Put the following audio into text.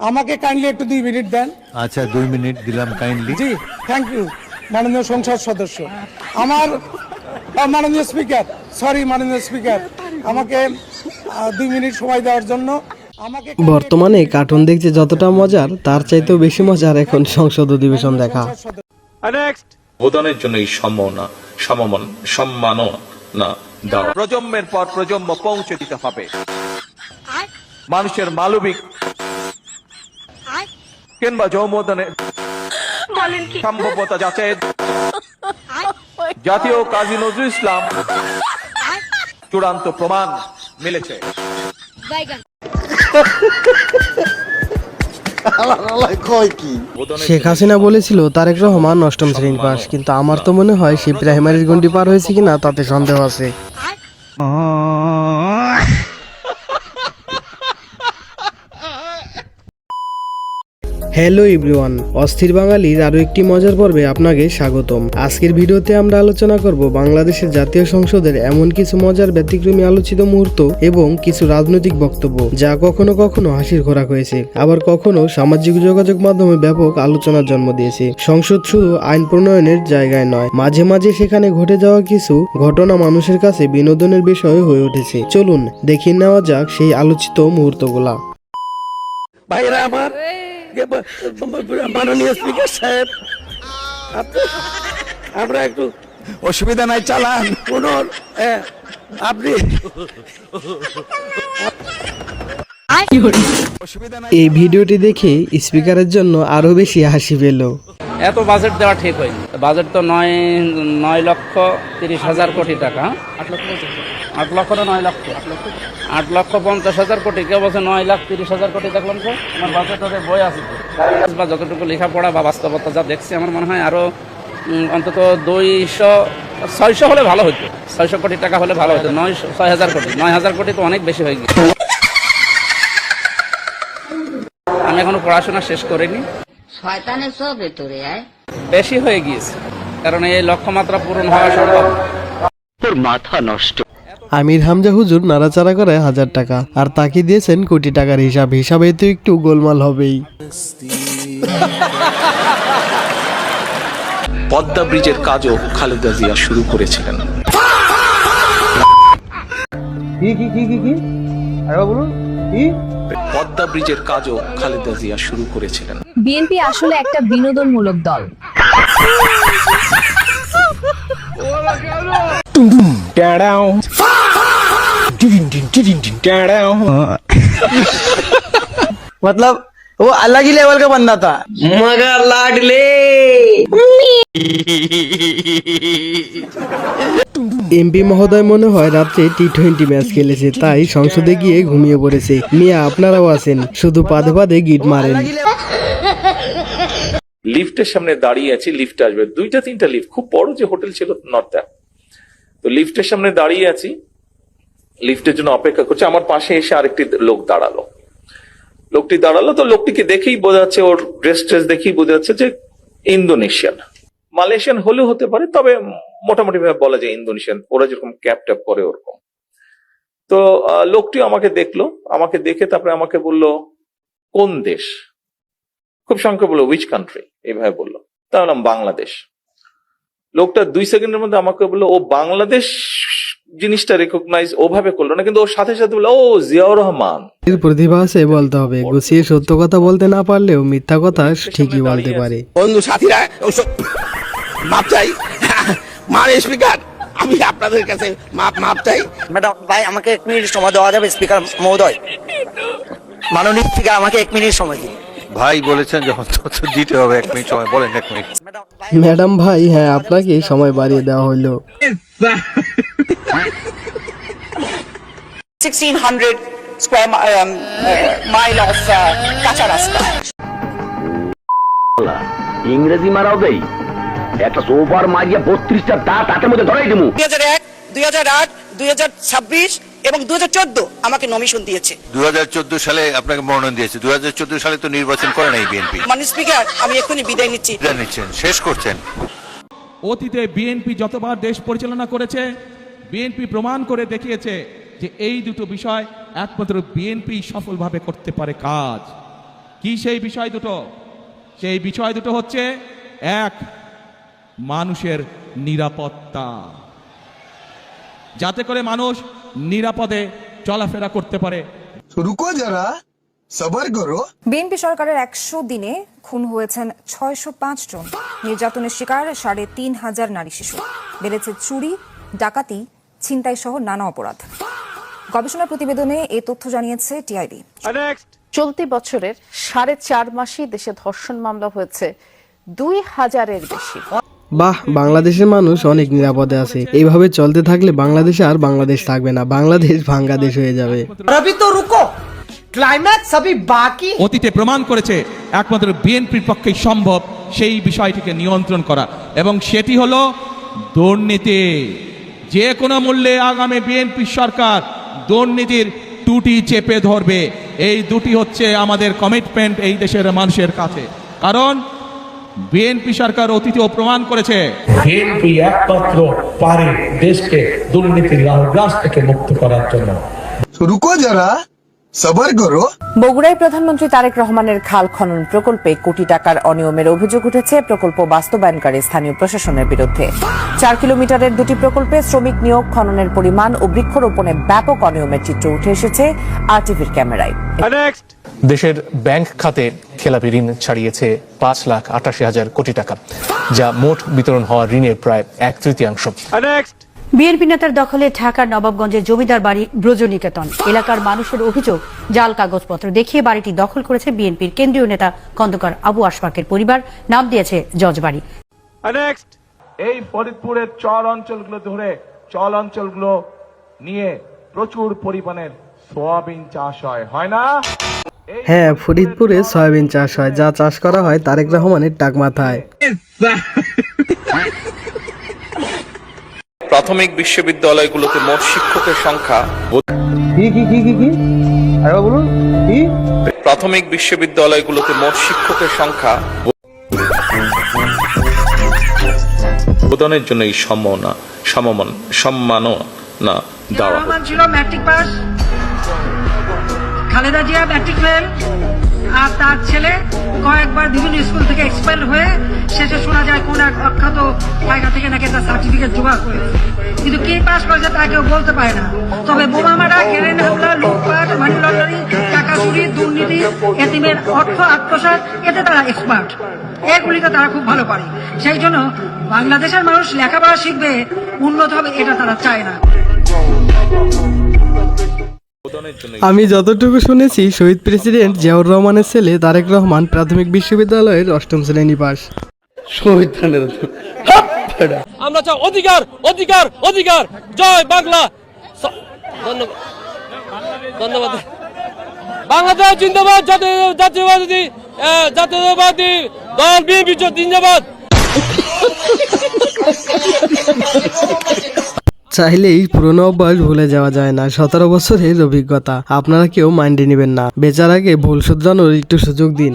আমাকে কাইন্ডলি একটু 2 মিনিট দেন। আচ্ছা 2 মিনিট দিলাম কাইন্ডলি। জি থ্যাংক ইউ মাননীয় সংসদ সদস্য। আমার মাননীয় স্পিকার, সরি মাননীয় স্পিকার, আমাকে 2 মিনিট সময় দেওয়ার জন্য। আমাকে বর্তমানে কার্টুন দেখতে যতটা মজার তার চাইতেও বেশি মজার এখন সংসদ অধিবেশন দেখা। অবদানের জন্য এই সম্মাননা দেওয়া প্রজন্মের পর প্রজন্ম পৌঁছে দিতে হবে। মানুষের মানবিক কিংবা যৌমদানের সম্ভাব্যতা যাচাই জাতীয় কাজী নজরুল ইসলাম চূড়ান্ত প্রমাণ মিলেছে। শেখ হাসিনা বলেছিল তারেক রহমান 8ম শ্রেণী পাস, কিন্তু আমার তো মনে হয় সে প্রাইমারির গণ্ডি পার হয়েছে কিনা তাতে সন্দেহ আছে। হ্যালো এভরিওয়ান, অস্থির বাঙালির আরো একটি মজার পর্বে আপনাকে স্বাগতম। আজকের ভিডিওতে আমরা আলোচনা করব বাংলাদেশের জাতীয় সংসদের এমন কিছু মজার ব্যতিক্রমী আলোচিত মুহূর্ত এবং কিছু রাজনৈতিক বক্তব্য যা কখনো কখনো হাসির খোরাক হয়েছে, আবার কখনো সামাজিক যোগাযোগ মাধ্যমে ব্যাপক আলোচনার জন্ম দিয়েছে। সংসদ শুধু আইন প্রণয়নের জায়গায় নয়, মাঝে মাঝে সেখানে ঘটে যাওয়া কিছু ঘটনা মানুষের কাছে বিনোদনের বিষয় হয়ে উঠেছে। চলুন দেখে নেওয়া যাক সেই আলোচিত মুহূর্তগুলা। ভাইরা আমার, মাননীয় স্পিকার সাহেব, আমরা একটু অসুবিধা নাই, চালান। আপনি এই ভিডিওটি দেখে স্পিকারের জন্য আরো বেশি হাসি পেল। এত বাজেট দেওয়া ঠিক হয়নি। বাজেট তো 9,30,000 কোটি টাকা। 8 লক্ষ না 9 লক্ষ? 8,50,000 কোটি। কেউ বলছে 9,30,000 কোটি। দেখলাম তো আমার বাজেটের বই আছে বা যতটুকু লেখাপড়া বা বাস্তবতা যা দেখছি, আমার মনে হয় আরো অন্তত 600 হলে ভালো হতো। 600 কোটি টাকা হলে ভালো হতো। 6,000 কোটি, 9,000 কোটি তো অনেক বেশি হয়ে গেছে। আমি এখনো পড়াশোনা শেষ করিনি, শয়তানের সব ভেতরে আয় বেশি হয়ে গিয়েছে, কারণ এই লক্ষ্যমাত্রা পূরণ হওয়া সম্ভব। তোর মাথা নষ্ট। আমির হামজা হুজুর নাড়াচাড়া করে 1000 টাকা, আর তাকে দিয়েছেন কোটি টাকার হিসাব। হিসাবে তো একটু গোলমাল হবেই। পদ্মা ব্রিজের কাজও খালেদা জিয়া শুরু করেছিলেন। পদ্মা ব্রিজের কাজও খালেদা জিয়া শুরু করেছিলেন। বিএনপি আসলে একটা বিনোদনমূলক দল। मतलब वो अलग ही लेवल का बंदा था, मगर लाडले। এমপি মহোদয় মনে হয় রাত্রে টি20 ম্যাচ খেলেছে, তাই সংসদে গিয়ে ঘুমিয়ে পড়েছে। মিয়া আপনারাও আছেন, শুধু পাদে পাদে গিট মারেন। লিফটের সামনে দাঁড়িয়ে আছি, লিফট আসবে। 2-3টা লিফট, খুব বড় যে হোটেল ছিল নর্থে। তো লিফটের সামনে দাঁড়িয়ে আছি, লিফটের জন্য অপেক্ষা করছি। আমার পাশে এসে আরেকটি লোক দাঁড়ালো। লোকটি দাঁড়ালো, তো লোকটিকে দেখেই বোঝা যাচ্ছে, ওর ড্রেস দেখেই বোঝা যাচ্ছে যে ইন্দোনেশিয়ান। মালয়েশিয়ান হলেও হতে পারে, তবে মোটামুটি ভাবে বলা যায় ইন্দোনেশিয়ান। ওরা যেরকম ক্যাপ ট্যাপ করে ওরকম। তো লোকটি আমাকে দেখলো, আমাকে দেখে তারপরে আমাকে বললো কোন দেশ, খুব সংক্ষেপে বললো উইচ কান্ট্রি, এইভাবে বললো। তা বললাম বাংলাদেশ। লোকটা 2 সেকেন্ডের মধ্যে আমাকে বললো ও বাংলাদেশ জিনিসটা রেকগনাইজ ওভাবে করলো না, কিন্তু ওর সাথে সাথে বললো ও জিয়াউর রহমান। এর প্রতিভা আছে বলতে হবে, গুছিয়ে সত্য কথা বলতে না পারলেও মিথ্যা কথা ঠিকই বলতে পারে। বন্ধু সাথীরা, মাপ চাই। মানে স্পিকার, আমি আপনাদের কাছে মাপ চাই। ম্যাডাম ভাই, আমাকে 1 মিনিট সময় দেওয়া যাবে? স্পিকার মহোদয়, মাননীয় স্পিকার, আমাকে 1 মিনিট সময় দিন। ভাই বলেছেন যখন দিতে হবে 1 মিনিট সময়, বলেন 1 মিনিট। ম্যাডাম ভাই, হ্যাঁ আপনাকে সময় বাড়িয়ে দেওয়া হলো। 1600 স্কয়ার মাইল অফ কাঁচা রাস্তা। ইংরেজি মারাও দেই, একটা সোফার মারিয়া 32টা দাঁত হাতের মধ্যে ধরাই দেবো। 2001, 2008, 2026 এবং 2014 আমাকে নমিশন দিয়েছে। 2014 সালে আপনাকে মনোনয়ন দিয়েছে। 2014 সালে তো নির্বাচন করে নাই বিএনপি। মাননীয় স্পিকার, আমি এক্ষুনি বিদায় নিচ্ছি। নিচ্ছেন, শেষ করছেন। অতীতে বিএনপি যতবার দেশ পরিচালনা করেছে, বিএনপি প্রমাণ করে দেখিয়েছে যে এই দুটো বিষয় একমাত্র বিএনপি সফলভাবে করতে পারে কাজ। কি সেই বিষয় দুটো? সেই বিষয় দুটো হচ্ছে, এক, মানুষের নিরাপত্তা, যাতে করে মানুষ নিরাপদে চলাফেরা করতে পারে। রুকো যারা, সবার করো। বিএনপি সরকারের 100 দিনে খুন হয়েছেন 605 জন, নির্যাতনের শিকার 3,500 নারী শিশু, বেড়েছে চুরি, ডাকাতি, ছিনতাই সহ নানা অপরাধ। গবেষণা প্রতিবেদনে এই তথ্য জানিয়েছে টিআইবি। চলতি বছরের 4.5 মাসেই দেশে ধর্ষণ মামলা হয়েছে 2000-এর বেশি। বাহ, বাংলাদেশের মানুষ অনেক নিরাপদে আছে। এইভাবে চলতে থাকলে বাংলাদেশে আর বাংলাদেশ থাকবে না, বাংলাদেশ ভাঙ্গাদেশ হয়ে যাবে। অতীতে প্রমাণ করেছে একমাত্র বিএনপির পক্ষেই সম্ভব সেই বিষয়টিকে নিয়ন্ত্রণ করা, এবং সেটি হলো দুর্নীতি। যে কোনো মূল্যে আগামী বিএনপি সরকার দুর্নীতির টুটি চেপে ধরবে। এই দুটি হচ্ছে আমাদের কমিটমেন্ট এই দেশের মানুষের কাছে। কারণ বিএনপি সরকার অতীতেও প্রমাণ করেছে বিএনপি একমাত্র পারে দেশকে দুর্নীতির গ্রাস থেকে মুক্ত করার জন্য। রুকো যারা, সবার করো। বগুড়ায় প্রধানমন্ত্রী তারেক রহমানের খাল খনন প্রকল্পে কোটি টাকার অনিয়মের অভিযোগ উঠেছে প্রকল্প বাস্তবায়নকারী স্থানীয় প্রশাসনের বিরুদ্ধে। 4 কিলোমিটারের দুটি প্রকল্পে শ্রমিক নিয়োগ, খননের পরিমাণ ও বৃক্ষরোপণে ব্যাপক অনিয়মের চিত্র উঠে এসেছে আরটিভির ক্যামেরায়। দেশের ব্যাংক খাতে খেলাপি ঋণ ছাড়িয়েছে 5,88,000 কোটি টাকা, যা মোট বিতরণ হওয়া ঋণের প্রায় 1/3। বিএনপি নেতার দখলে ঢাকার নবাবগঞ্জের জমিদার বাড়ি ব্রজনিকেতন এলাকার মানুষের অভিযোগ, জাল কাগজপত্র দেখিয়ে বাড়িটি দখল করেছে বিএনপির কেন্দ্রীয় নেতা খন্দকার আবু আশফাকের পরিবার, নাম দিয়েছে জজবাড়ি। এই ফরিদপুরের চর অঞ্চলগুলো নিয়ে প্রচুর পরিমাণের সোয়াবিন চাষ হয় না? হ্যাঁ, ফরিদপুরে সয়াবিন চাষ হয়, যা চাষ করা হয় তারেক রহমানের টাক মাথায়। প্রাথমিক বিশ্ববিদ্যালয়গুলোতে মোট শিক্ষকের সংখ্যা প্রাথমিক বিশ্ববিদ্যালয়গুলোতে মোট শিক্ষকের সংখ্যা প্রদানের জন্য এই সম্মাননা দেওয়া ছিল matric pass, Khaleda Zia matric fail, আর তার ছেলে কয়েকবার বিভিন্ন স্কুল থেকে এক্সপেল হয়ে শেষে শোনা যায় কোন এক অখ্যাত জায়গা থেকে নাকি তার সার্টিফিকেট জোগাড় করেছে, কিন্তু কে পাস করেছে তা কেউ বলতে পারে না। তবে বোমা মারা, গ্রেনেড হামলা, লুটপাট, মানি লন্ডারিং, টাকা চুরি, দুর্নীতি, এতিমের অর্থ আত্মসাৎ, এতে তারা এক্সপার্ট। এগুলিতে তারা খুব ভালো পারে। সেই জন্য বাংলাদেশের মানুষ লেখাপড়া শিখবে, উন্নত হবে, এটা তারা চায় না। আমি যতটুকু শুনেছি, শহীদ প্রেসিডেন্ট জিয়াউর রহমানের ছেলে তারেক রহমান প্রাথমিক বিশ্ববিদ্যালয়ের 8ম শ্রেণী পাস। আমরা চাই অধিকার, অধিকার, অধিকার। জয় বাংলা। ধন্যবাদ, ধন্যবাদ। বাংলাদেশ জিন্দাবাদ। জাতীয়বাদী দল বিএনপি জিন্দাবাদ। চাইলেই পুরনো অভ্যাস ভুলে যাওয়া যায় না। 17 বছরের অভিজ্ঞতা, আপনারা কেউ মাইন্ডে নেবেন না। বেচারাকে ভুল শুধরানোর একটু সুযোগ দিন।